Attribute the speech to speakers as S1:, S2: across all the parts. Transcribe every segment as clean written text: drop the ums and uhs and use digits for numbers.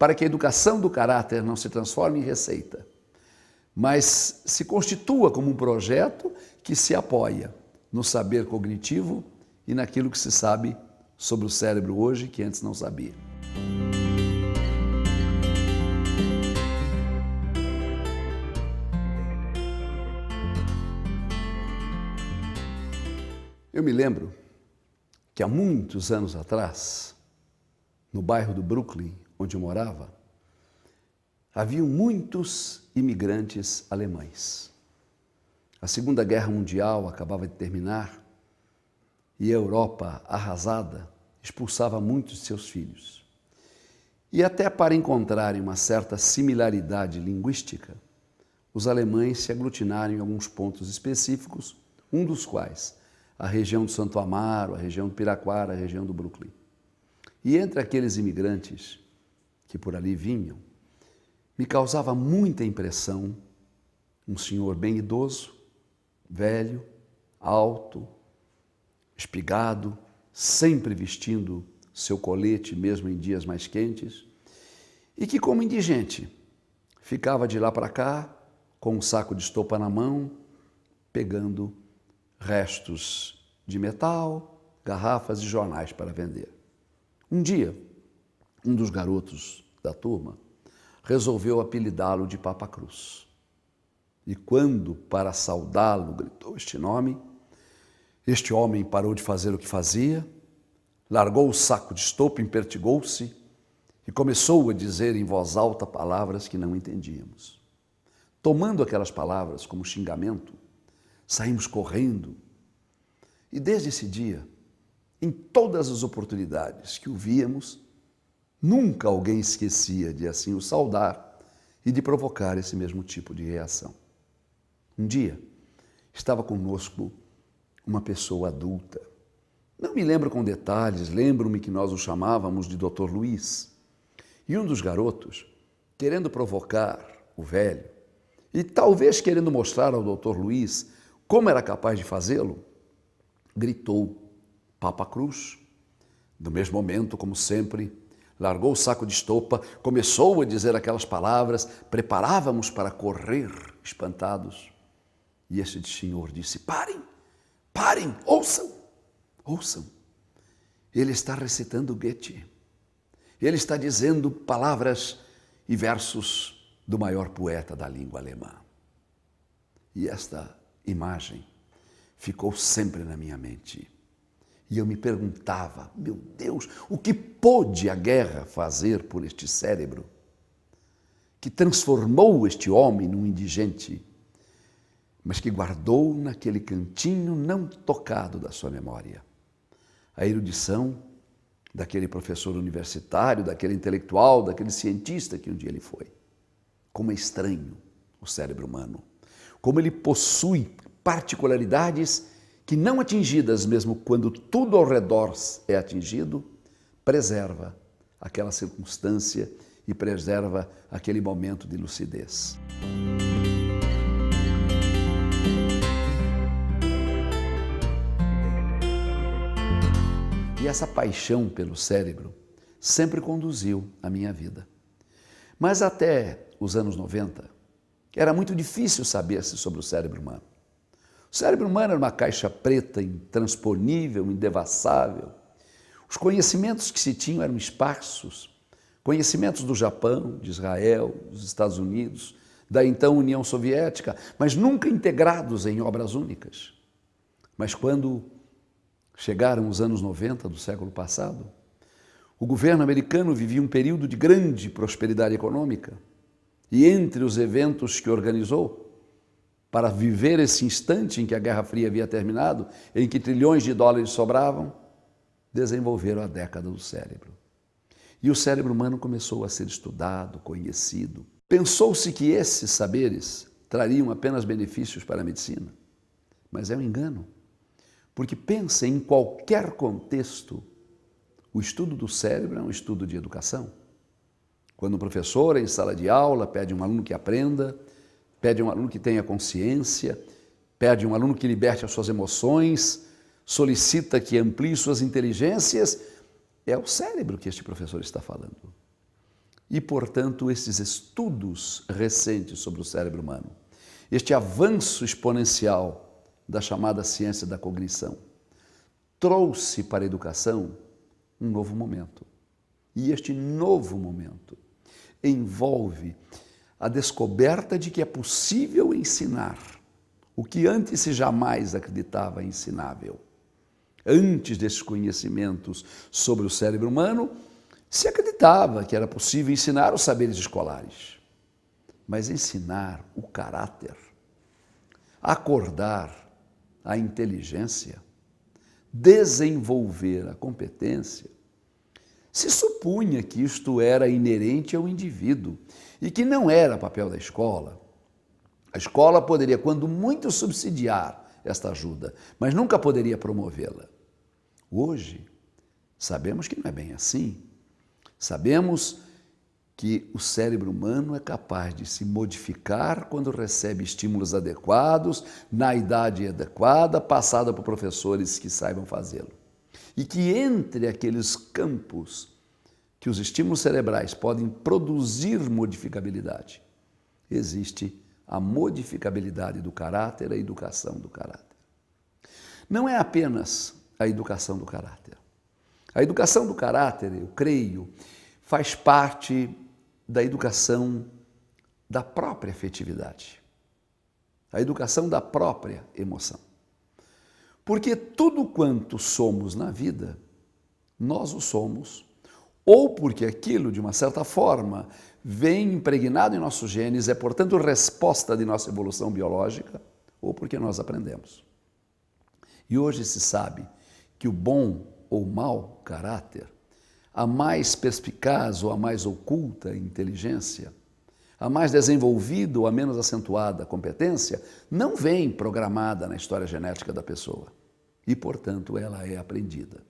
S1: para que a educação do caráter não se transforme em receita, mas se constitua como um projeto que se apoia no saber cognitivo e naquilo que se sabe sobre o cérebro hoje que antes não sabia. Eu me lembro que há muitos anos atrás, no bairro do Brooklyn, onde eu morava, haviam muitos imigrantes alemães. A Segunda Guerra Mundial acabava de terminar e a Europa, arrasada, expulsava muitos de seus filhos. E até para encontrarem uma certa similaridade linguística, os alemães se aglutinaram em alguns pontos específicos, um dos quais a região do Santo Amaro, a região do Piraquara, a região do Brooklyn. E entre aqueles imigrantes que por ali vinham, me causava muita impressão um senhor bem idoso, velho, alto, espigado, sempre vestindo seu colete mesmo em dias mais quentes, e que como indigente ficava de lá para cá com um saco de estopa na mão, pegando restos de metal, garrafas e jornais para vender. Um dia, um dos garotos da turma resolveu apelidá-lo de Papa Cruz. E quando, para saudá-lo, gritou este nome, este homem parou de fazer o que fazia, largou o saco de estopa, empertigou-se e começou a dizer em voz alta palavras que não entendíamos. Tomando aquelas palavras como xingamento, saímos correndo. E desde esse dia, em todas as oportunidades que o víamos, nunca alguém esquecia de assim o saudar e de provocar esse mesmo tipo de reação. Um dia, estava conosco uma pessoa adulta. Não me lembro com detalhes, lembro-me que nós o chamávamos de Dr. Luiz. E um dos garotos, querendo provocar o velho, e talvez querendo mostrar ao Dr. Luiz como era capaz de fazê-lo, gritou Papa Cruz. No mesmo momento, como sempre, largou o saco de estopa, começou a dizer aquelas palavras, preparávamos para correr, espantados. E este senhor disse, parem, parem, ouçam, ouçam. Ele está recitando Goethe. Ele está dizendo palavras e versos do maior poeta da língua alemã. E esta imagem ficou sempre na minha mente. E eu me perguntava, meu Deus, o que pôde a guerra fazer por este cérebro que transformou este homem num indigente, mas que guardou naquele cantinho não tocado da sua memória a erudição daquele professor universitário, daquele intelectual, daquele cientista que um dia ele foi. Como é estranho o cérebro humano, como ele possui particularidades que não atingidas, mesmo quando tudo ao redor é atingido, preserva aquela circunstância e preserva aquele momento de lucidez. E essa paixão pelo cérebro sempre conduziu a minha vida. Mas até os anos 90, era muito difícil saber-se sobre o cérebro humano. O cérebro humano era uma caixa preta, intransponível, indevassável. Os conhecimentos que se tinham eram esparsos. Conhecimentos do Japão, de Israel, dos Estados Unidos, da então União Soviética, mas nunca integrados em obras únicas. Mas quando chegaram os anos 90 do século passado, o governo americano vivia um período de grande prosperidade econômica e entre os eventos que organizou para viver esse instante em que a Guerra Fria havia terminado, em que trilhões de dólares sobravam, desenvolveram a década do cérebro. E o cérebro humano começou a ser estudado, conhecido. Pensou-se que esses saberes trariam apenas benefícios para a medicina, mas é um engano. Porque pensa em qualquer contexto, o estudo do cérebro é um estudo de educação. Quando um professor, em sala de aula, pede um aluno que aprenda, pede um aluno que tenha consciência, pede um aluno que liberte as suas emoções, solicita que amplie suas inteligências, é o cérebro que este professor está falando. E, portanto, esses estudos recentes sobre o cérebro humano, este avanço exponencial da chamada ciência da cognição, trouxe para a educação um novo momento. E este novo momento envolve a descoberta de que é possível ensinar o que antes se jamais acreditava ensinável. Antes desses conhecimentos sobre o cérebro humano, se acreditava que era possível ensinar os saberes escolares. Mas ensinar o caráter, acordar a inteligência, desenvolver a competência, se supunha que isto era inerente ao indivíduo e que não era papel da escola. A escola poderia, quando muito, subsidiar esta ajuda, mas nunca poderia promovê-la. Hoje, sabemos que não é bem assim. Sabemos que o cérebro humano é capaz de se modificar quando recebe estímulos adequados, na idade adequada, passada por professores que saibam fazê-lo. E que entre aqueles campos que os estímulos cerebrais podem produzir modificabilidade, existe a modificabilidade do caráter, a educação do caráter. Não é apenas a educação do caráter. A educação do caráter, eu creio, faz parte da educação da própria afetividade, a educação da própria emoção. Porque tudo quanto somos na vida, nós o somos, ou porque aquilo, de uma certa forma, vem impregnado em nossos genes, é, portanto, resposta de nossa evolução biológica, ou porque nós aprendemos. E hoje se sabe que o bom ou mau caráter, a mais perspicaz ou a mais oculta inteligência, a mais desenvolvida ou a menos acentuada competência, não vem programada na história genética da pessoa e, portanto, ela é aprendida.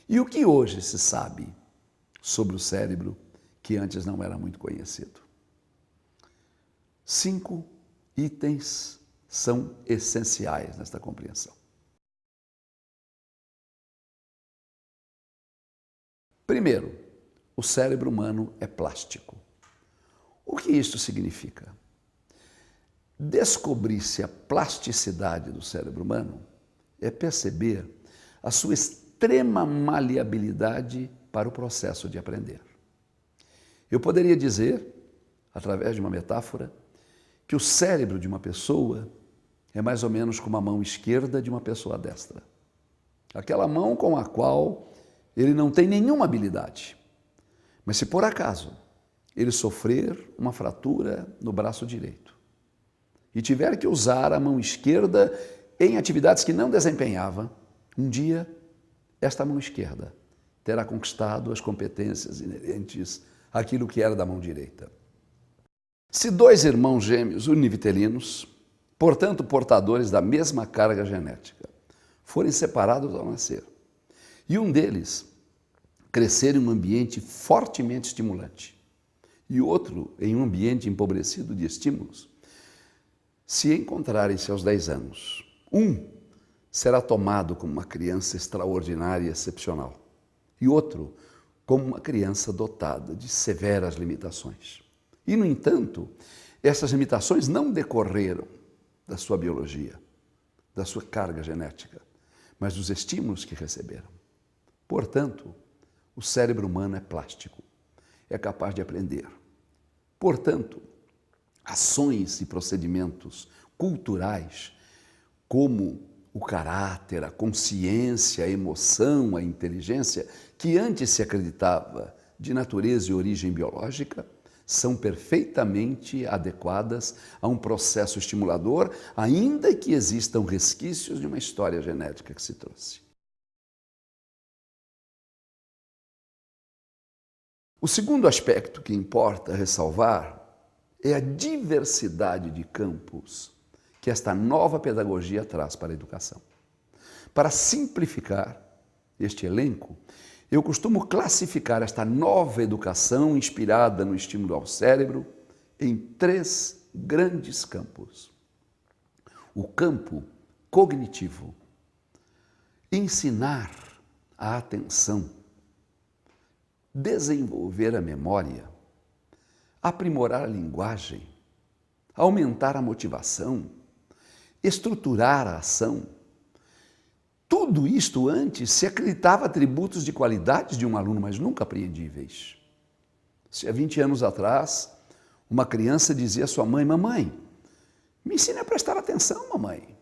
S1: E o que hoje se sabe sobre o cérebro que antes não era muito conhecido? 5 itens são essenciais nesta compreensão. Primeiro, o cérebro humano é plástico. O que isto significa? Descobrir-se a plasticidade do cérebro humano é perceber a sua extrema maleabilidade para o processo de aprender. Eu poderia dizer, através de uma metáfora, que o cérebro de uma pessoa é mais ou menos como a mão esquerda de uma pessoa destra. Aquela mão com a qual ele não tem nenhuma habilidade. Mas se por acaso ele sofrer uma fratura no braço direito e tiver que usar a mão esquerda em atividades que não desempenhava, um dia esta mão esquerda terá conquistado as competências inerentes àquilo que era da mão direita. Se 2 irmãos gêmeos univitelinos, portanto portadores da mesma carga genética, forem separados ao nascer, e um deles crescer em um ambiente fortemente estimulante e outro em um ambiente empobrecido de estímulos, se encontrarem-se aos 10 anos, um será tomado como uma criança extraordinária e excepcional e outro como uma criança dotada de severas limitações. E, no entanto, essas limitações não decorreram da sua biologia, da sua carga genética, mas dos estímulos que receberam. Portanto, o cérebro humano é plástico, é capaz de aprender. Portanto, ações e procedimentos culturais, como o caráter, a consciência, a emoção, a inteligência, que antes se acreditava de natureza e origem biológica, são perfeitamente adequadas a um processo estimulador, ainda que existam resquícios de uma história genética que se trouxe. O segundo aspecto que importa ressalvar é a diversidade de campos que esta nova pedagogia traz para a educação. Para simplificar este elenco, eu costumo classificar esta nova educação inspirada no estímulo ao cérebro em 3 grandes campos. O campo cognitivo, ensinar a atenção, desenvolver a memória, aprimorar a linguagem, aumentar a motivação, estruturar a ação. Tudo isto antes se acreditava atributos de qualidades de um aluno, mas nunca apreendíveis. Se há 20 anos atrás, uma criança dizia à sua mãe: mamãe, me ensine a prestar atenção, mamãe.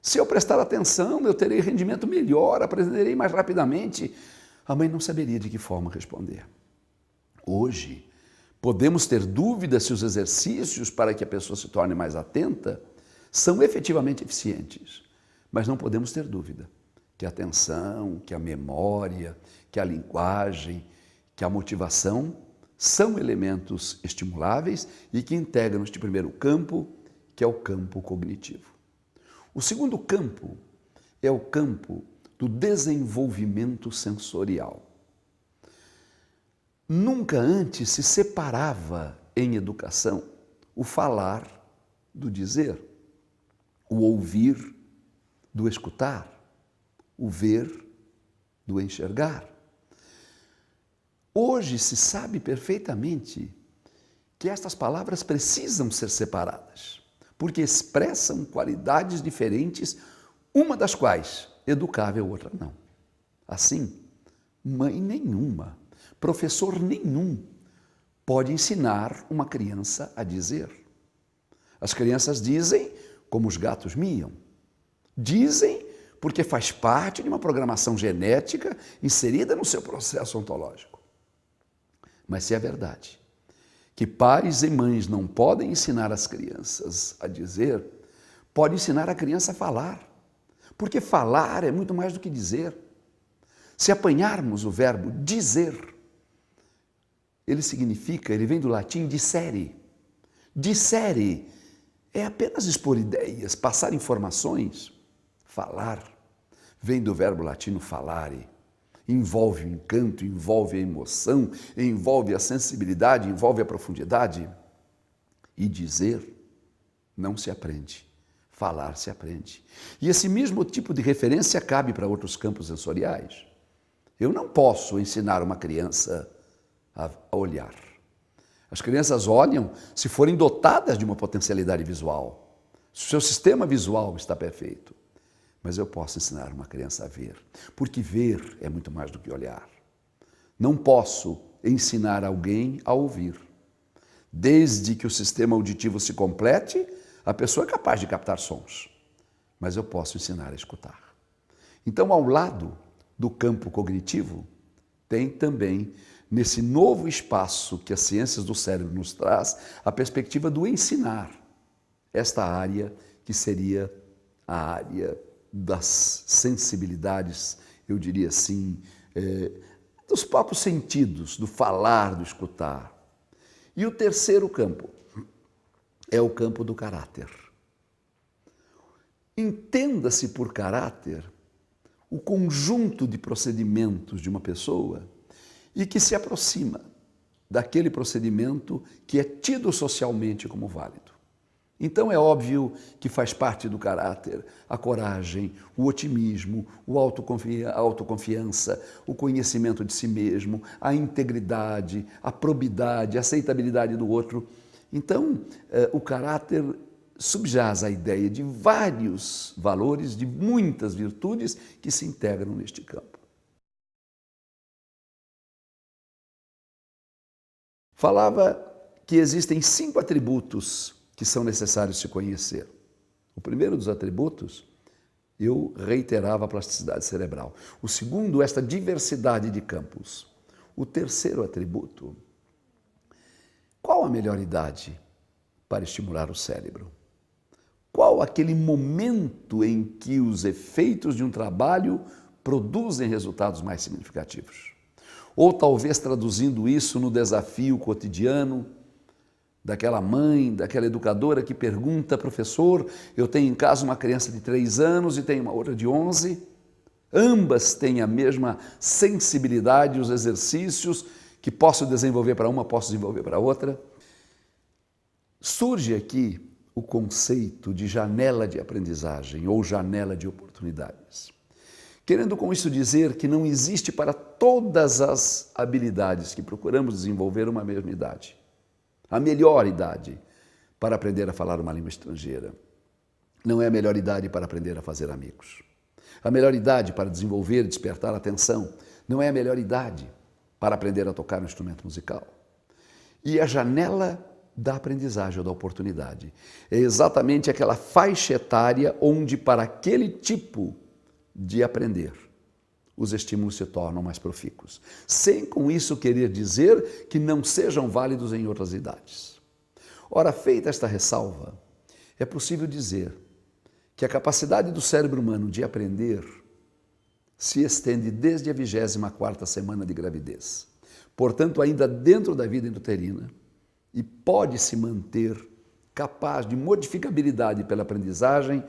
S1: Se eu prestar atenção, eu terei rendimento melhor, aprenderei mais rapidamente. A mãe não saberia de que forma responder. Hoje, podemos ter dúvidas se os exercícios para que a pessoa se torne mais atenta são efetivamente eficientes. Mas não podemos ter dúvida que a atenção, que a memória, que a linguagem, que a motivação são elementos estimuláveis e que integram este primeiro campo, que é o campo cognitivo. O segundo campo é o campo do desenvolvimento sensorial. Nunca antes se separava em educação o falar do dizer, o ouvir do escutar, o ver do enxergar. Hoje se sabe perfeitamente que estas palavras precisam ser separadas, porque expressam qualidades diferentes, uma das quais educável, outra não. Assim, mãe nenhuma, professor nenhum pode ensinar uma criança a dizer. As crianças dizem como os gatos miam. Dizem porque faz parte de uma programação genética inserida no seu processo ontológico. Mas se é verdade que pais e mães não podem ensinar as crianças a dizer, pode ensinar a criança a falar. Porque falar é muito mais do que dizer. Se apanharmos o verbo dizer, ele vem do latim dicere. Dicere é apenas expor ideias, passar informações. Falar vem do verbo latino falare. Envolve o encanto, envolve a emoção, envolve a sensibilidade, envolve a profundidade. E dizer não se aprende, falar se aprende. E esse mesmo tipo de referência cabe para outros campos sensoriais. Eu não posso ensinar uma criança a olhar. As crianças olham se forem dotadas de uma potencialidade visual. Se o seu sistema visual está perfeito. Mas eu posso ensinar uma criança a ver, porque ver é muito mais do que olhar. Não posso ensinar alguém a ouvir. Desde que o sistema auditivo se complete, a pessoa é capaz de captar sons, mas eu posso ensinar a escutar. Então, ao lado do campo cognitivo, tem também, nesse novo espaço que as ciências do cérebro nos traz, a perspectiva do ensinar. Esta área que seria a área das sensibilidades, eu diria assim, dos próprios sentidos, do falar, do escutar. E o terceiro campo é o campo do caráter. Entenda-se por caráter o conjunto de procedimentos de uma pessoa e que se aproxima daquele procedimento que é tido socialmente como válido. Então é óbvio que faz parte do caráter a coragem, o otimismo, a autoconfiança, o conhecimento de si mesmo, a integridade, a probidade, a aceitabilidade do outro. Então, o caráter subjaz a ideia de vários valores, de muitas virtudes que se integram neste campo. Falava que existem 5 atributos que são necessários se conhecer. O primeiro dos atributos, eu reiterava a plasticidade cerebral. O segundo, esta diversidade de campos. O terceiro atributo, qual a melhor idade para estimular o cérebro? Qual aquele momento em que os efeitos de um trabalho produzem resultados mais significativos? Ou talvez traduzindo isso no desafio cotidiano daquela mãe, daquela educadora que pergunta: professor, eu tenho em casa uma criança de 3 anos e tenho uma outra de 11. Ambas têm a mesma sensibilidade, os exercícios que posso desenvolver para uma, posso desenvolver para outra. Surge aqui o conceito de janela de aprendizagem ou janela de oportunidades, Querendo com isso dizer que não existe para todas as habilidades que procuramos desenvolver uma mesma idade. A melhor idade para aprender a falar uma língua estrangeira não é a melhor idade para aprender a fazer amigos. A melhor idade para desenvolver e despertar a atenção não é a melhor idade para aprender a tocar um instrumento musical. E a janela da aprendizagem ou da oportunidade é exatamente aquela faixa etária onde, para aquele tipo de aprender, os estímulos se tornam mais profícuos, sem com isso querer dizer que não sejam válidos em outras idades. Ora, feita esta ressalva, é possível dizer que a capacidade do cérebro humano de aprender se estende desde a 24ª semana de gravidez, portanto ainda dentro da vida intrauterina, e pode se manter capaz de modificabilidade pela aprendizagem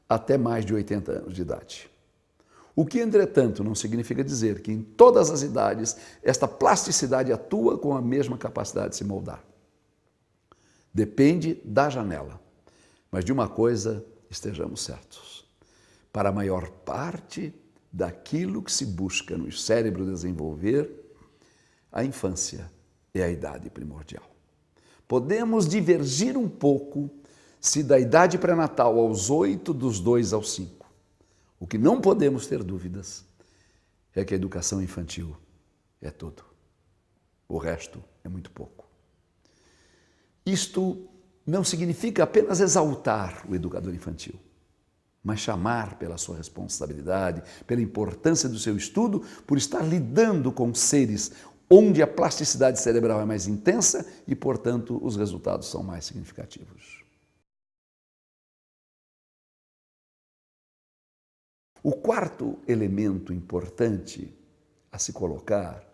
S1: até mais de 80 anos de idade. O que, entretanto, não significa dizer que em todas as idades esta plasticidade atua com a mesma capacidade de se moldar. Depende da janela, mas de uma coisa estejamos certos: para a maior parte daquilo que se busca no cérebro desenvolver, a infância é a idade primordial. Podemos divergir um pouco se da idade pré-natal aos 8, dos 2 aos 5. O que não podemos ter dúvidas é que a educação infantil é tudo. O resto é muito pouco. Isto não significa apenas exaltar o educador infantil, mas chamar pela sua responsabilidade, pela importância do seu estudo, por estar lidando com seres onde a plasticidade cerebral é mais intensa e, portanto, os resultados são mais significativos. O quarto elemento importante a se colocar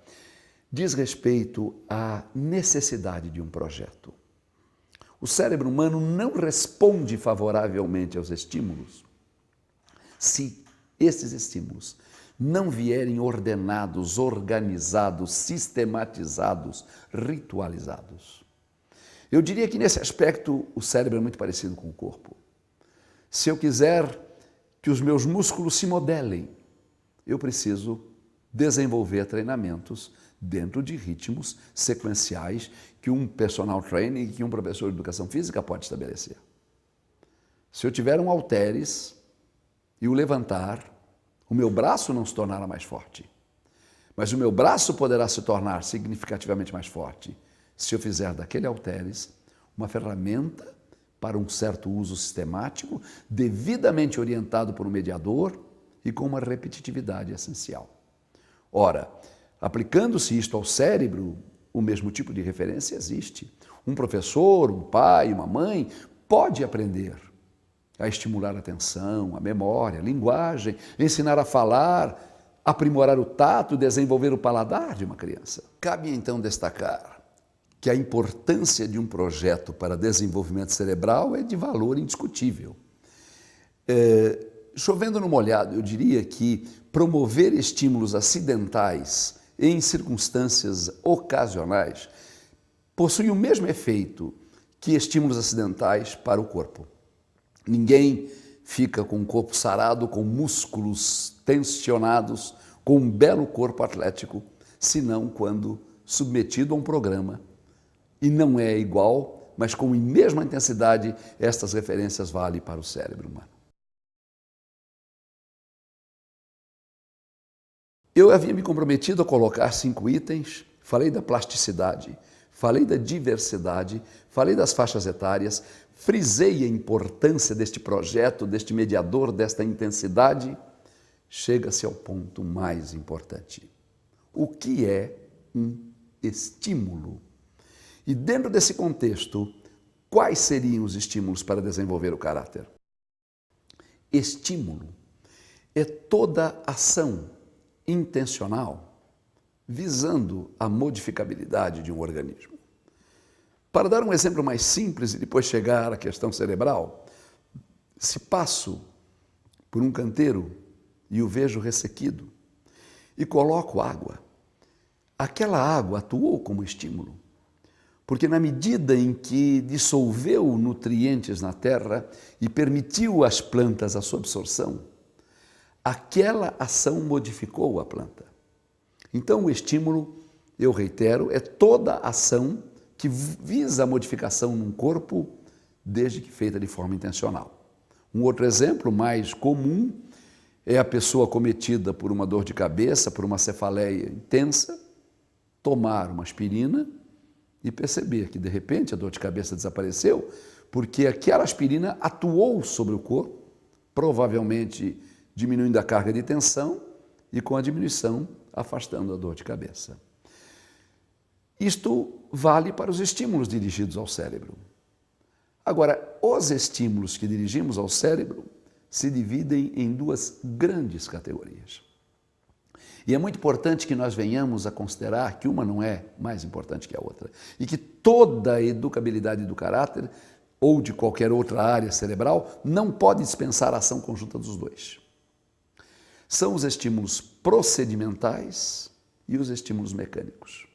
S1: diz respeito à necessidade de um projeto. O cérebro humano não responde favoravelmente aos estímulos se esses estímulos não vierem ordenados, organizados, sistematizados, ritualizados. Eu diria que nesse aspecto o cérebro é muito parecido com o corpo. Se eu quiser que os meus músculos se modelem, eu preciso desenvolver treinamentos dentro de ritmos sequenciais que um personal trainer, que um professor de educação física pode estabelecer. Se eu tiver um halteres e o levantar, o meu braço não se tornará mais forte, mas o meu braço poderá se tornar significativamente mais forte se eu fizer daquele halteres uma ferramenta para um certo uso sistemático, devidamente orientado por um mediador e com uma repetitividade essencial. Ora, aplicando-se isto ao cérebro, o mesmo tipo de referência existe. Um professor, um pai, uma mãe pode aprender a estimular a atenção, a memória, a linguagem, ensinar a falar, aprimorar o tato, desenvolver o paladar de uma criança. Cabe então destacar que a importância de um projeto para desenvolvimento cerebral é de valor indiscutível. Chovendo no molhado, eu diria que promover estímulos acidentais em circunstâncias ocasionais possui o mesmo efeito que estímulos acidentais para o corpo. Ninguém fica com o corpo sarado, com músculos tensionados, com um belo corpo atlético, senão quando submetido a um programa. E não é igual, mas com a mesma intensidade, estas referências valem para o cérebro humano. Eu havia me comprometido a colocar 5 itens, falei da plasticidade, falei da diversidade, falei das faixas etárias, frisei a importância deste projeto, deste mediador, desta intensidade. Chega-se ao ponto mais importante. O que é um estímulo? E dentro desse contexto, quais seriam os estímulos para desenvolver o caráter? Estímulo é toda ação intencional visando a modificabilidade de um organismo. Para dar um exemplo mais simples e depois chegar à questão cerebral, se passo por um canteiro e o vejo ressequido e coloco água, aquela água atuou como estímulo, porque na medida em que dissolveu nutrientes na terra e permitiu às plantas a sua absorção, aquela ação modificou a planta. Então, o estímulo, eu reitero, é toda ação que visa a modificação num corpo, desde que feita de forma intencional. Um outro exemplo mais comum é a pessoa acometida por uma dor de cabeça, por uma cefaleia intensa, tomar uma aspirina e perceber que, de repente, a dor de cabeça desapareceu, porque aquela aspirina atuou sobre o corpo, provavelmente diminuindo a carga de tensão e, com a diminuição, afastando a dor de cabeça. Isto vale para os estímulos dirigidos ao cérebro. Agora, os estímulos que dirigimos ao cérebro se dividem em duas grandes categorias. E é muito importante que nós venhamos a considerar que uma não é mais importante que a outra e que toda a educabilidade do caráter ou de qualquer outra área cerebral não pode dispensar a ação conjunta dos dois. São os estímulos procedimentais e os estímulos mecânicos.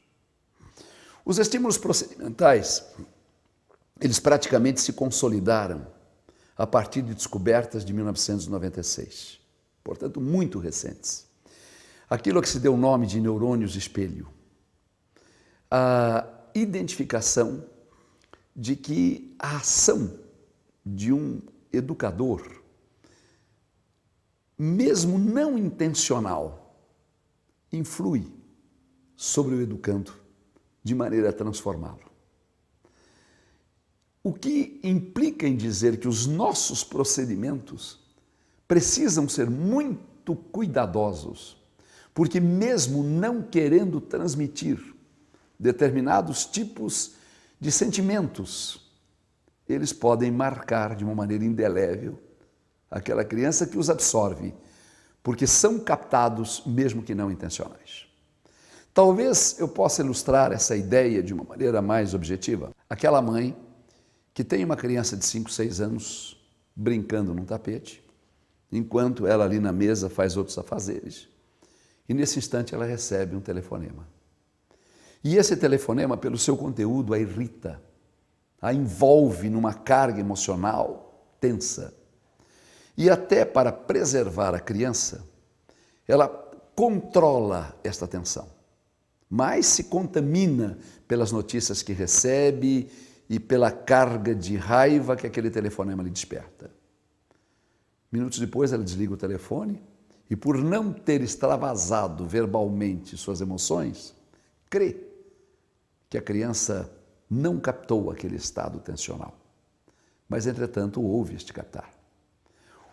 S1: Os estímulos procedimentais, eles praticamente se consolidaram a partir de descobertas de 1996, portanto, muito recentes. Aquilo que se deu o nome de neurônios espelho. A identificação de que a ação de um educador, mesmo não intencional, influi sobre o educando de maneira a transformá-lo. O que implica em dizer que os nossos procedimentos precisam ser muito cuidadosos, porque mesmo não querendo transmitir determinados tipos de sentimentos, eles podem marcar de uma maneira indelével aquela criança que os absorve, porque são captados mesmo que não intencionais. Talvez eu possa ilustrar essa ideia de uma maneira mais objetiva. Aquela mãe que tem uma criança de 5, 6 anos brincando num tapete, enquanto ela ali na mesa faz outros afazeres. E nesse instante ela recebe um telefonema. E esse telefonema, pelo seu conteúdo, a irrita, a envolve numa carga emocional tensa. E até para preservar a criança, ela controla esta tensão, mas se contamina pelas notícias que recebe e pela carga de raiva que aquele telefonema lhe desperta. Minutos depois ela desliga o telefone e, por não ter extravasado verbalmente suas emoções, crê que a criança não captou aquele estado tensional. Mas, entretanto, houve este captar.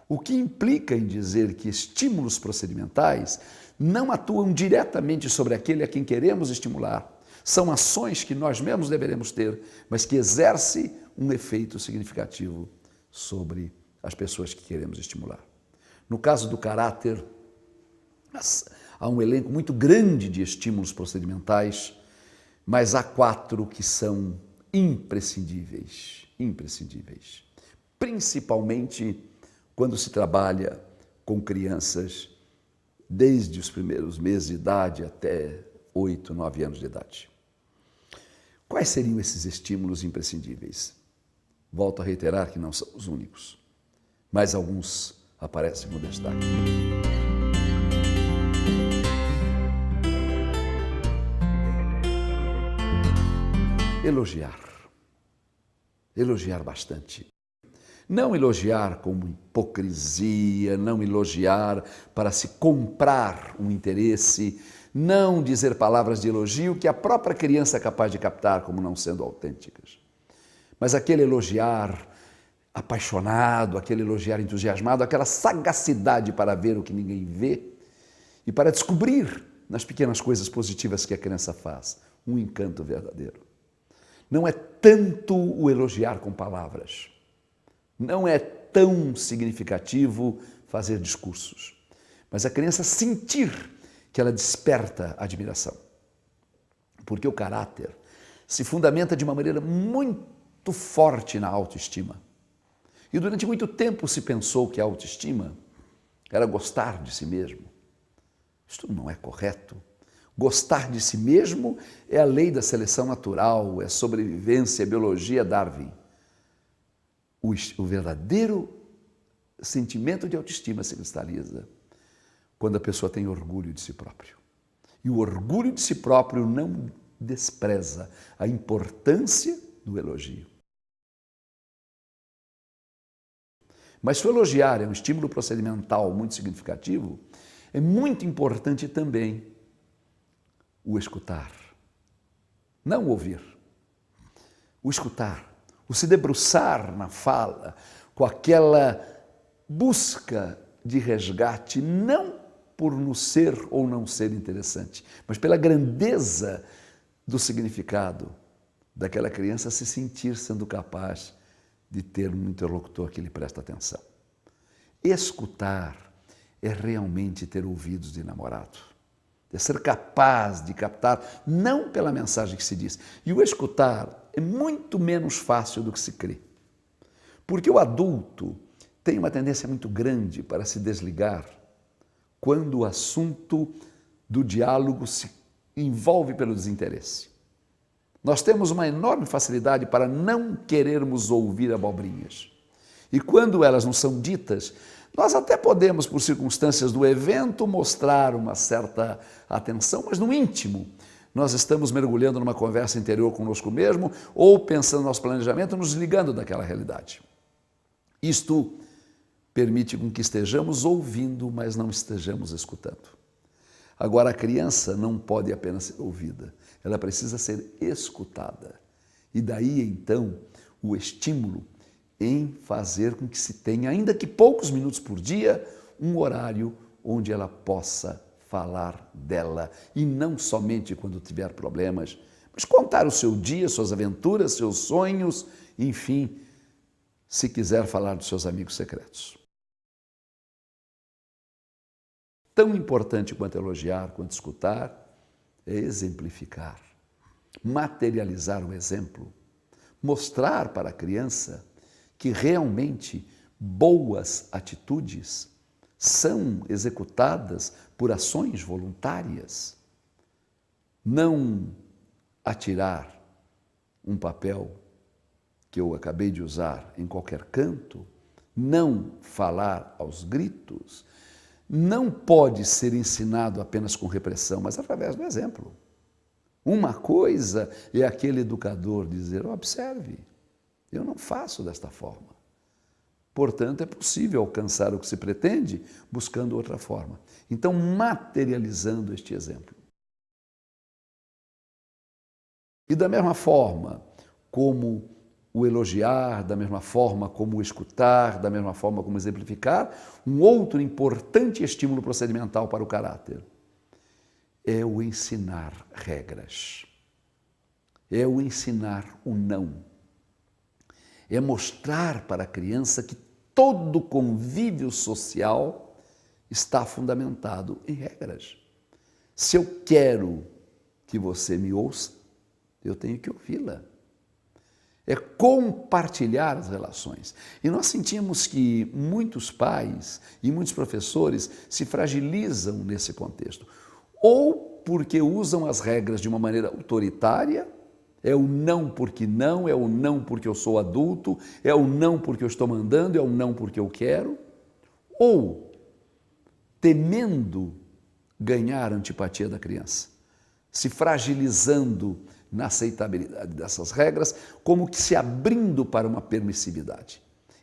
S1: O que implica em dizer que estímulos procedimentais não atuam diretamente sobre aquele a quem queremos estimular. São ações que nós mesmos deveremos ter, mas que exercem um efeito significativo sobre as pessoas que queremos estimular. No caso do caráter, há um elenco muito grande de estímulos procedimentais, mas há 4 que são imprescindíveis, principalmente quando se trabalha com crianças desde os primeiros meses de idade até 8, 9 anos de idade. Quais seriam esses estímulos imprescindíveis? Volto a reiterar que não são os únicos, mas alguns aparecem com destaque. Elogiar bastante. Não elogiar como hipocrisia, não elogiar para se comprar um interesse, não dizer palavras de elogio que a própria criança é capaz de captar como não sendo autênticas. Mas aquele elogiar apaixonado, aquele elogiar entusiasmado, aquela sagacidade para ver o que ninguém vê e para descobrir nas pequenas coisas positivas que a criança faz um encanto verdadeiro. Não é tanto o elogiar com palavras. Não é tão significativo fazer discursos, mas a criança sentir que ela desperta admiração. Porque o caráter se fundamenta de uma maneira muito forte na autoestima. E durante muito tempo se pensou que a autoestima era gostar de si mesmo. Isto não é correto. Gostar de si mesmo é a lei da seleção natural, é sobrevivência, é biologia, Darwin. O verdadeiro sentimento de autoestima se cristaliza quando a pessoa tem orgulho de si próprio. E o orgulho de si próprio não despreza a importância do elogio. Mas se o elogiar é um estímulo procedimental muito significativo, é muito importante também o escutar. Não ouvir. O escutar. O se debruçar na fala com aquela busca de resgate, não por nos ser ou não ser interessante, mas pela grandeza do significado daquela criança se sentir sendo capaz de ter um interlocutor que lhe presta atenção. Escutar é realmente ter ouvidos de namorado. É ser capaz de captar, não pela mensagem que se diz. E o escutar é muito menos fácil do que se crê. Porque o adulto tem uma tendência muito grande para se desligar quando o assunto do diálogo se envolve pelo desinteresse. Nós temos uma enorme facilidade para não querermos ouvir abobrinhas. E quando elas não são ditas, nós até podemos, por circunstâncias do evento, mostrar uma certa atenção, mas no íntimo, nós estamos mergulhando numa conversa interior conosco mesmo ou pensando no nosso planejamento, nos ligando daquela realidade. Isto permite com que estejamos ouvindo, mas não estejamos escutando. Agora, a criança não pode apenas ser ouvida, ela precisa ser escutada. E daí, então, o estímulo em fazer com que se tenha, ainda que poucos minutos por dia, um horário onde ela possa falar dela. E não somente quando tiver problemas, mas contar o seu dia, suas aventuras, seus sonhos, enfim, se quiser falar dos seus amigos secretos. Tão importante quanto elogiar, quanto escutar, é exemplificar, materializar o exemplo, mostrar para a criança que realmente boas atitudes são executadas por ações voluntárias. Não atirar um papel que eu acabei de usar em qualquer canto, não falar aos gritos, não pode ser ensinado apenas com repressão, mas através do exemplo. Uma coisa é aquele educador dizer, observe, eu não faço desta forma. Portanto, é possível alcançar o que se pretende buscando outra forma. Então, materializando este exemplo. E da mesma forma como o elogiar, da mesma forma como o escutar, da mesma forma como exemplificar, um outro importante estímulo procedimental para o caráter é o ensinar regras, é o ensinar o não, é mostrar para a criança que todo convívio social está fundamentado em regras. Se eu quero que você me ouça, eu tenho que ouvi-la. É compartilhar as relações. E nós sentimos que muitos pais e muitos professores se fragilizam nesse contexto. Ou porque usam as regras de uma maneira autoritária, é o não porque não, é o não porque eu sou adulto, é o não porque eu estou mandando, é o não porque eu quero, ou temendo ganhar a antipatia da criança, se fragilizando na aceitabilidade dessas regras, como que se abrindo para uma permissividade.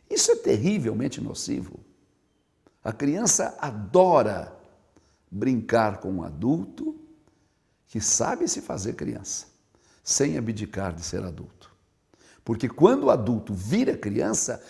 S1: Isso é terrivelmente nocivo. A criança adora brincar com um adulto que sabe se fazer criança, sem abdicar de ser adulto. Porque quando o adulto vira criança,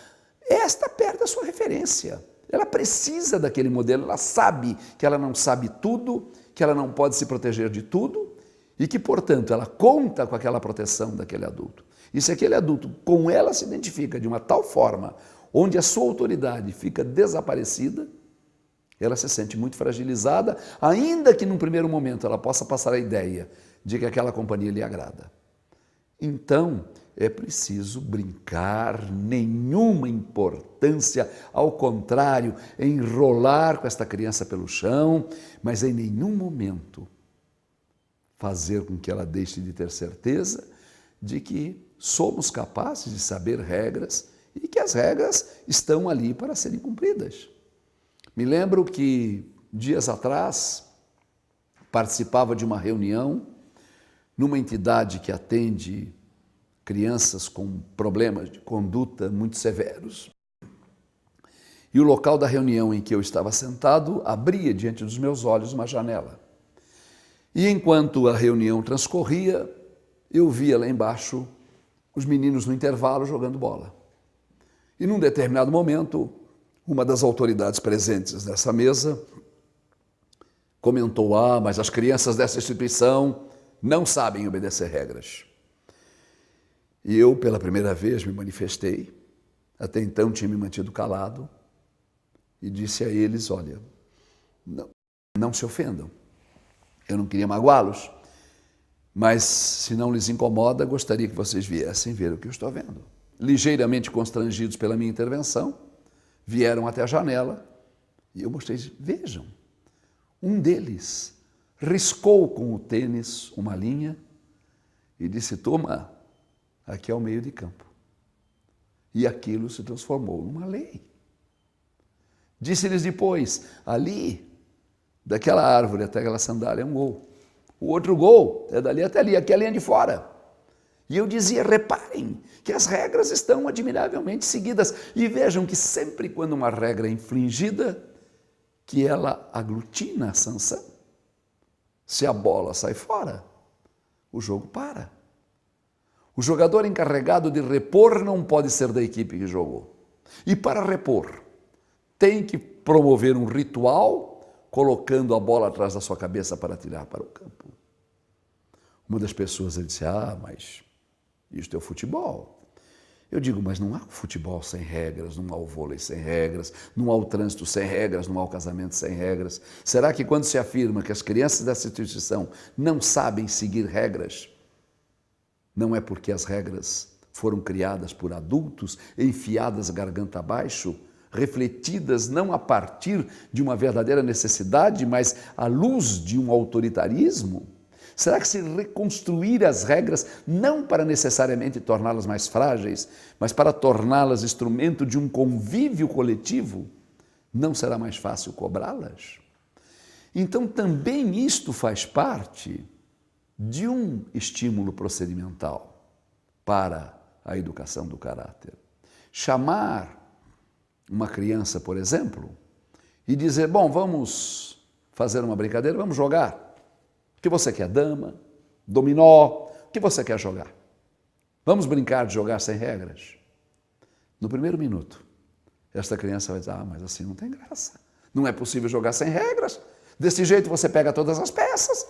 S1: esta perde a sua referência. Ela precisa daquele modelo, ela sabe que ela não sabe tudo, que ela não pode se proteger de tudo, e que, portanto, ela conta com aquela proteção daquele adulto. E se aquele adulto com ela se identifica de uma tal forma, onde a sua autoridade fica desaparecida, ela se sente muito fragilizada, ainda que num primeiro momento ela possa passar a ideia de que aquela companhia lhe agrada. Então, é preciso brincar, nenhuma importância, ao contrário, enrolar com esta criança pelo chão, mas em nenhum momento fazer com que ela deixe de ter certeza de que somos capazes de saber regras e que as regras estão ali para serem cumpridas. Me lembro que dias atrás, participava de uma reunião numa entidade que atende crianças com problemas de conduta muito severos. E o local da reunião em que eu estava sentado abria diante dos meus olhos uma janela. E enquanto a reunião transcorria, eu via lá embaixo os meninos no intervalo jogando bola. E num determinado momento, uma das autoridades presentes nessa mesa comentou: mas as crianças dessa instituição não sabem obedecer regras. E eu, pela primeira vez, me manifestei. Até então tinha me mantido calado e disse a eles: olha, não se ofendam. Eu não queria magoá-los, mas se não lhes incomoda, gostaria que vocês viessem ver o que eu estou vendo. Ligeiramente constrangidos pela minha intervenção, vieram até a janela e eu mostrei: vejam, um deles riscou com o tênis uma linha e disse: toma, aqui é o meio de campo. E aquilo se transformou numa lei. Disse-lhes depois: ali, daquela árvore até aquela sandália é um gol. O outro gol é dali até ali, aqui é a linha de fora. E eu dizia: reparem que as regras estão admiravelmente seguidas. E vejam que sempre quando uma regra é infringida, que ela aglutina a sanção. Se a bola sai fora, o jogo para. O jogador encarregado de repor não pode ser da equipe que jogou. E para repor, tem que promover um ritual colocando a bola atrás da sua cabeça para atirar para o campo. Uma das pessoas disse: mas isto é o futebol. Eu digo: mas não há o futebol sem regras, não há o vôlei sem regras, não há o trânsito sem regras, não há o casamento sem regras. Será que quando se afirma que as crianças dessa instituição não sabem seguir regras, não é porque as regras foram criadas por adultos, enfiadas garganta abaixo, refletidas não a partir de uma verdadeira necessidade, mas à luz de um autoritarismo? Será que se reconstruir as regras, não para necessariamente torná-las mais frágeis, mas para torná-las instrumento de um convívio coletivo, não será mais fácil cobrá-las? Então também isto faz parte de um estímulo procedimental para a educação do caráter. Chamar uma criança, por exemplo, e dizer: bom, vamos fazer uma brincadeira, vamos jogar. O que você quer? Dama, dominó, o que você quer jogar? Vamos brincar de jogar sem regras? No primeiro minuto, esta criança vai dizer: mas assim não tem graça. Não é possível jogar sem regras. Desse jeito você pega todas as peças.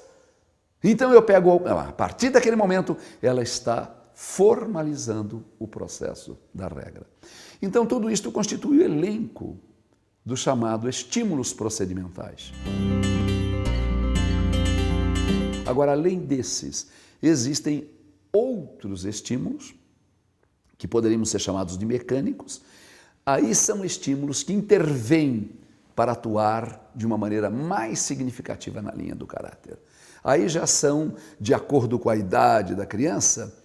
S1: Então eu pego, a partir daquele momento, ela está formalizando o processo da regra. Então tudo isto constitui o elenco do chamado estímulos procedimentais. Agora, além desses, existem outros estímulos, que poderíamos ser chamados de mecânicos. Aí são estímulos que intervêm para atuar de uma maneira mais significativa na linha do caráter. Aí já são, de acordo com a idade da criança,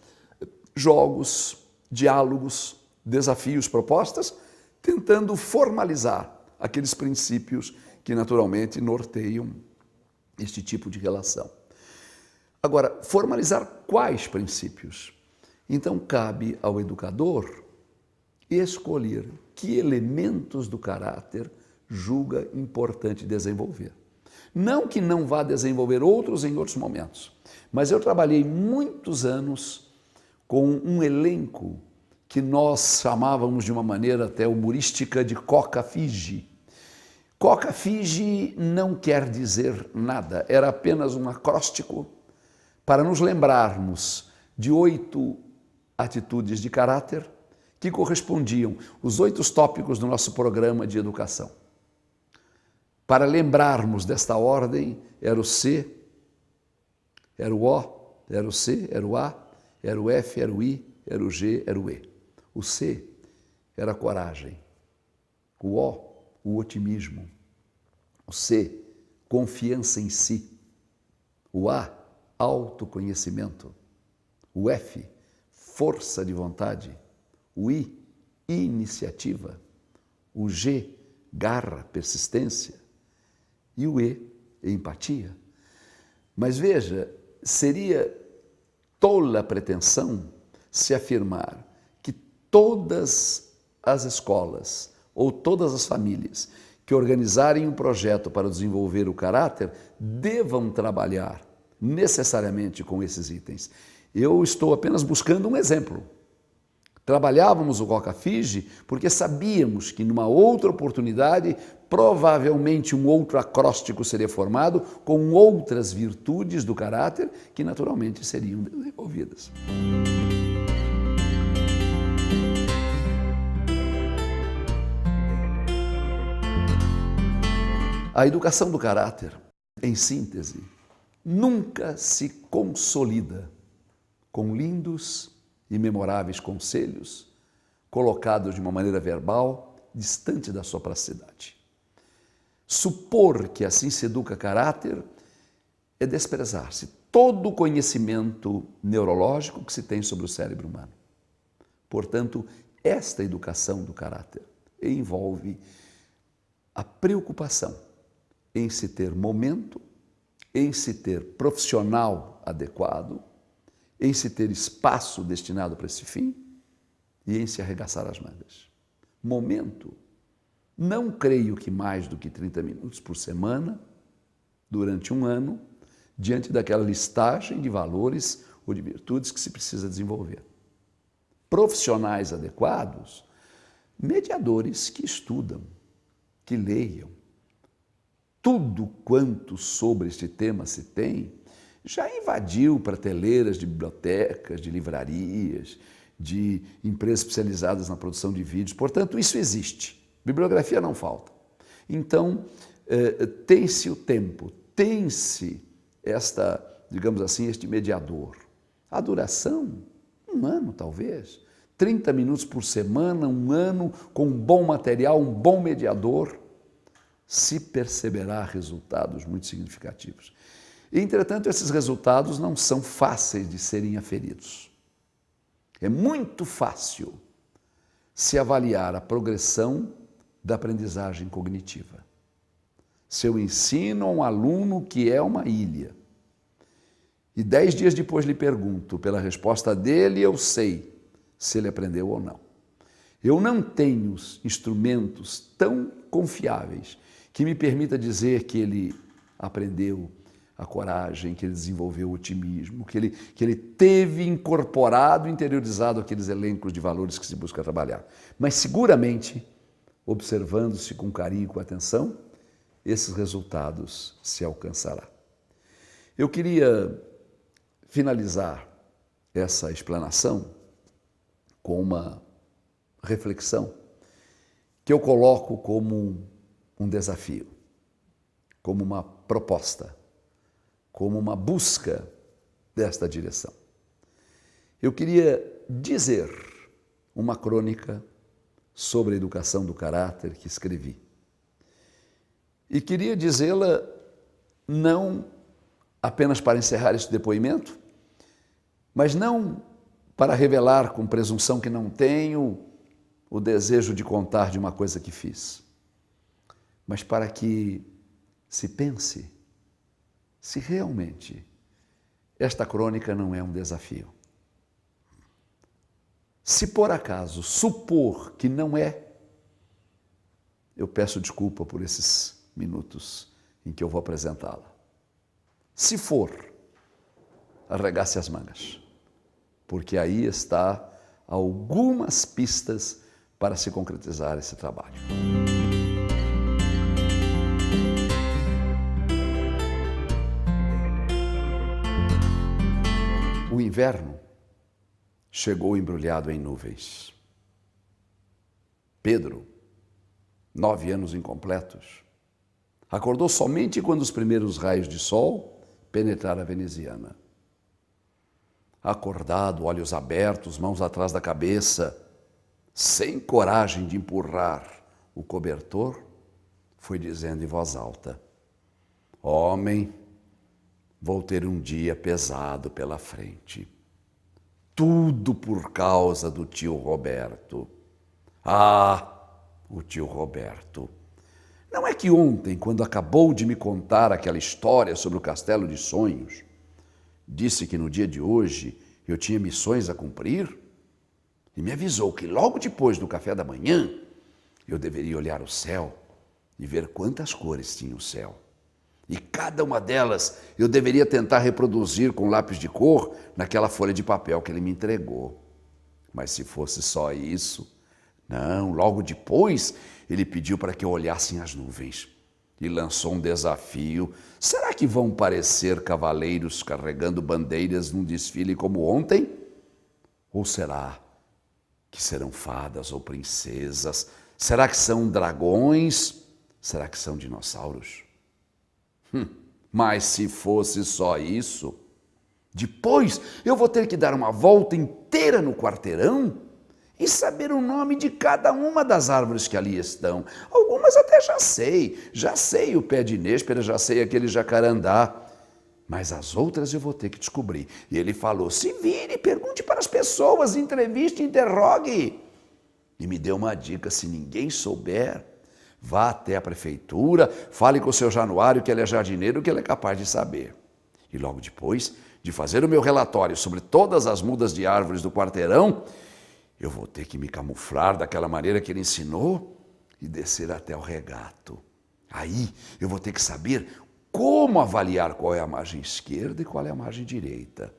S1: jogos, diálogos, desafios, propostas, tentando formalizar aqueles princípios que naturalmente norteiam este tipo de relação. Agora, formalizar quais princípios? Então, cabe ao educador escolher que elementos do caráter julga importante desenvolver. Não que não vá desenvolver outros em outros momentos, mas eu trabalhei muitos anos com um elenco que nós chamávamos de uma maneira até humorística de coca-figi. Coca-figi não quer dizer nada, era apenas um acróstico para nos lembrarmos de 8 atitudes de caráter que correspondiam os 8 tópicos do nosso programa de educação. Para lembrarmos desta ordem, era o C, era o O, era o C, era o A, era o F, era o I, era o G, era o E. O C era a coragem, o O, o otimismo, o C, confiança em si, o A, autoconhecimento, o F, força de vontade, o I, iniciativa, o G, garra, persistência, E o E é empatia. Mas veja, seria tola pretensão se afirmar que todas as escolas ou todas as famílias que organizarem um projeto para desenvolver o caráter devam trabalhar necessariamente com esses itens. Eu estou apenas buscando um exemplo. Trabalhávamos o Roca Fige porque sabíamos que numa outra oportunidade provavelmente um outro acróstico seria formado com outras virtudes do caráter que naturalmente seriam desenvolvidas. A educação do caráter, em síntese, nunca se consolida com lindos e memoráveis conselhos colocados de uma maneira verbal distante da sua praticidade. Supor que assim se educa caráter é desprezar-se todo o conhecimento neurológico que se tem sobre o cérebro humano. Portanto, esta educação do caráter envolve a preocupação em se ter momento, em se ter profissional adequado, em se ter espaço destinado para esse fim e em se arregaçar as mangas. Momento, não creio que mais do que 30 minutos por semana, durante um ano, diante daquela listagem de valores ou de virtudes que se precisa desenvolver. Profissionais adequados, mediadores que estudam, que leiam. Tudo quanto sobre este tema se tem, já invadiu prateleiras de bibliotecas, de livrarias, de empresas especializadas na produção de vídeos. Portanto, isso existe. Bibliografia não falta. Então, tem-se o tempo, tem-se digamos assim, este mediador. A duração, um ano talvez, 30 minutos por semana, um ano, com um bom material, um bom mediador, se perceberá resultados muito significativos. Entretanto, esses resultados não são fáceis de serem aferidos. É muito fácil se avaliar a progressão da aprendizagem cognitiva. Se eu ensino a um aluno que é uma ilha e 10 dias depois lhe pergunto pela resposta dele, eu sei se ele aprendeu ou não. Eu não tenho instrumentos tão confiáveis que me permita dizer que ele aprendeu a coragem, que ele desenvolveu o otimismo, que ele teve incorporado, interiorizado aqueles elencos de valores que se busca trabalhar. Mas seguramente, observando-se com carinho e com atenção, esses resultados se alcançará. Eu queria finalizar essa explanação com uma reflexão que eu coloco como um desafio, como uma proposta, como uma busca desta direção. Eu queria dizer uma crônica sobre a educação do caráter que escrevi. E queria dizê-la não apenas para encerrar este depoimento, mas não para revelar com presunção que não tenho o desejo de contar de uma coisa que fiz, mas para que se pense se realmente esta crônica não é um desafio. Se por acaso supor que não é, eu peço desculpa por esses minutos em que eu vou apresentá-la. Se for, arregace as mangas, porque aí está algumas pistas para se concretizar esse trabalho. O inverno chegou embrulhado em nuvens. Pedro, 9 anos incompletos, acordou somente quando os primeiros raios de sol penetraram a veneziana. Acordado, olhos abertos, mãos atrás da cabeça, sem coragem de empurrar o cobertor, foi dizendo em voz alta: homem, vou ter um dia pesado pela frente. Tudo por causa do tio Roberto. Ah, o tio Roberto. Não é que ontem, quando acabou de me contar aquela história sobre o castelo de sonhos, disse que no dia de hoje eu tinha missões a cumprir? E me avisou que logo depois do café da manhã eu deveria olhar o céu e ver quantas cores tinha o céu. E cada uma delas eu deveria tentar reproduzir com lápis de cor naquela folha de papel que ele me entregou. Mas se fosse só isso, não, logo depois ele pediu para que eu olhasse as nuvens e lançou um desafio. Será que vão parecer cavaleiros carregando bandeiras num desfile como ontem? Ou será que serão fadas ou princesas? Será que são dragões? Será que são dinossauros? Mas se fosse só isso, depois eu vou ter que dar uma volta inteira no quarteirão e saber o nome de cada uma das árvores que ali estão. Algumas até já sei o pé de néspera, já sei aquele jacarandá, mas as outras eu vou ter que descobrir. E ele falou, se vire, pergunte para as pessoas, entreviste, interrogue. E me deu uma dica, se ninguém souber, vá até a prefeitura, fale com o seu Januário que ele é jardineiro, que ele é capaz de saber. E logo depois de fazer o meu relatório sobre todas as mudas de árvores do quarteirão, eu vou ter que me camuflar daquela maneira que ele ensinou e descer até o regato. Aí eu vou ter que saber como avaliar qual é a margem esquerda e qual é a margem direita.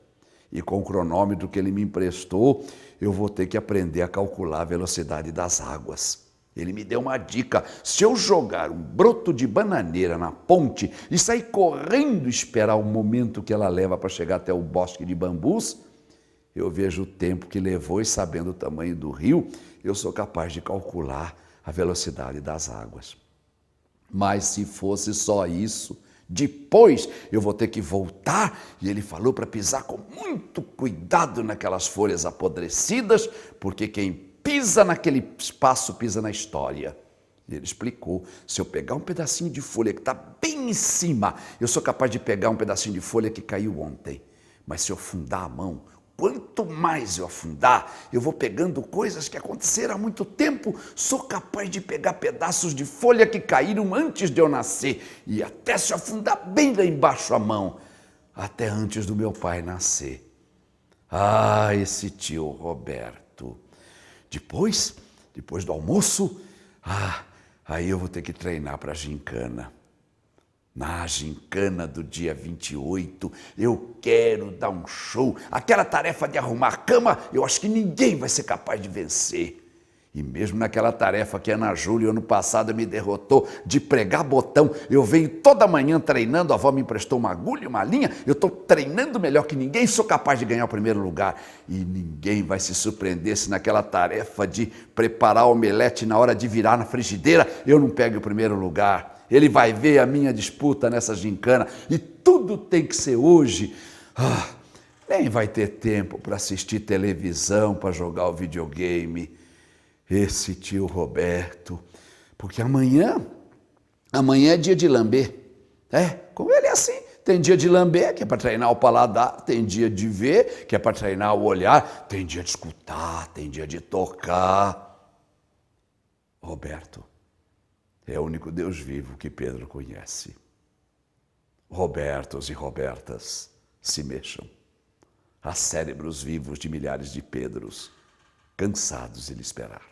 S1: E com o cronômetro que ele me emprestou, eu vou ter que aprender a calcular a velocidade das águas. Ele me deu uma dica, se eu jogar um broto de bananeira na ponte e sair correndo esperar o momento que ela leva para chegar até o bosque de bambus, eu vejo o tempo que levou e sabendo o tamanho do rio, eu sou capaz de calcular a velocidade das águas. Mas se fosse só isso, depois eu vou ter que voltar, e ele falou para pisar com muito cuidado naquelas folhas apodrecidas, porque quem pisa naquele espaço pisa na história. E ele explicou, se eu pegar um pedacinho de folha que está bem em cima, eu sou capaz de pegar um pedacinho de folha que caiu ontem. Mas se eu afundar a mão, quanto mais eu afundar, eu vou pegando coisas que aconteceram há muito tempo, sou capaz de pegar pedaços de folha que caíram antes de eu nascer, e até se afundar bem lá embaixo a mão, até antes do meu pai nascer. Ah, esse tio Roberto. Depois do almoço, aí eu vou ter que treinar para a gincana. Na gincana do dia 28, eu quero dar um show. Aquela tarefa de arrumar a cama, eu acho que ninguém vai ser capaz de vencer. E mesmo naquela tarefa que a Ana Júlia, ano passado, me derrotou de pregar botão, eu venho toda manhã treinando, a avó me emprestou uma agulha, uma linha, eu estou treinando melhor que ninguém, sou capaz de ganhar o primeiro lugar. E ninguém vai se surpreender se naquela tarefa de preparar o omelete na hora de virar na frigideira, eu não pego o primeiro lugar. Ele vai ver a minha disputa nessa gincana e tudo tem que ser hoje. Nem vai ter tempo para assistir televisão, para jogar o videogame. Esse tio Roberto, porque amanhã é dia de lamber. Com ele é assim, tem dia de lamber, que é para treinar o paladar, tem dia de ver, que é para treinar o olhar, tem dia de escutar, tem dia de tocar. Roberto é o único Deus vivo que Pedro conhece. Robertos e Robertas se mexam. Há cérebros vivos de milhares de Pedros, cansados de lhe esperar.